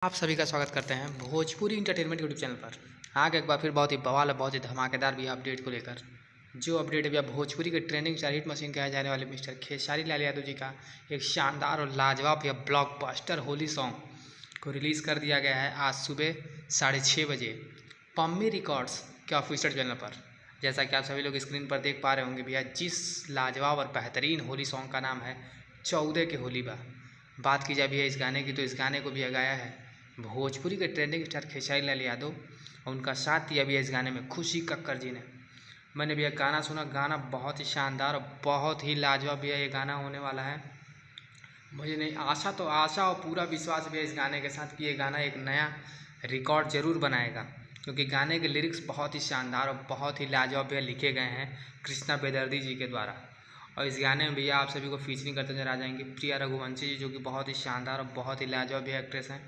आप सभी का स्वागत करते हैं भोजपुरी इंटरटेनमेंट यूट्यूब चैनल पर। आगे एक बार फिर बहुत ही बवाल बहुत ही धमाकेदार भी अपडेट को लेकर जो अपडेट है भैया भोजपुरी के ट्रेंडिंग स्टार हिट मशीन कहे जाने वाले मिस्टर खेसारी लाल यादव जी का एक शानदार और लाजवाब या ब्लॉकबस्टर होली सॉन्ग को रिलीज़ कर दिया गया है आज सुबह 6:30 बजे पम्मी रिकॉर्ड्स के ऑफिशियल चैनल पर। जैसा कि आप सभी लोग स्क्रीन पर देख पा रहे होंगे भैया, जिस लाजवाब और बेहतरीन होली सॉन्ग का नाम है 14 के होली बा। बात की जाए भैया इस गाने की, तो इस गाने को भी गाया है भोजपुरी के ट्रेंडिंग स्टार खेसारी लाल यादव और उनका साथ दिया भी है इस गाने में खुशी कक्कर जी ने। मैंने भी एक गाना सुना, गाना बहुत ही शानदार और बहुत ही लाजवाब भी है ये गाना होने वाला है। मुझे नहीं आशा और पूरा विश्वास भी है इस गाने के साथ कि ये गाना एक नया रिकॉर्ड ज़रूर बनाएगा, क्योंकि गाने के लिरिक्स बहुत ही शानदार और बहुत ही लाजवाब भी लिखे गए हैं कृष्णा बेदर्दी जी के द्वारा। और इस गाने में भैया आप सभी को फीचरिंग करते नजर आ जाएंगे प्रिया रघुवंशी जी, जो कि बहुत ही शानदार और बहुत ही लाजवाब भी एक्ट्रेस हैं।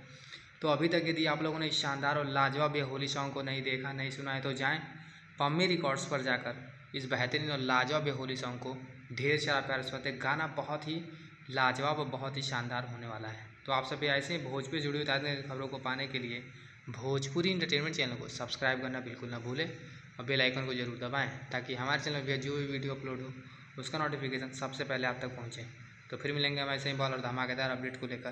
तो अभी तक यदि आप लोगों ने इस शानदार और लाजवाब ये होली सॉन्ग को नहीं देखा नहीं सुना है तो जाएं पम्मी रिकॉर्ड्स पर जाकर इस बेहतरीन और लाजवाब ये होली सॉन्ग को ढेर सारा प्यार से गाना बहुत ही लाजवाब और बहुत ही शानदार होने वाला है। तो आप सभी ऐसे ही भोजपुरी जुड़ी हुई ताज़ा खबरों को पाने के लिए भोजपुरी इंटरटेनमेंट चैनल को सब्सक्राइब करना बिल्कुल ना भूलें और बेल आइकन को जरूर दबाएं, ताकि हमारे चैनल पर जो भी वीडियो अपलोड हो उसका नोटिफिकेशन सबसे पहले आप तक पहुँचे। तो फिर मिलेंगे हम ऐसे ही बॉल और धमाकेदार अपडेट को लेकर।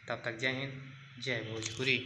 तब तक जय हिंद, जय भोजपुरी।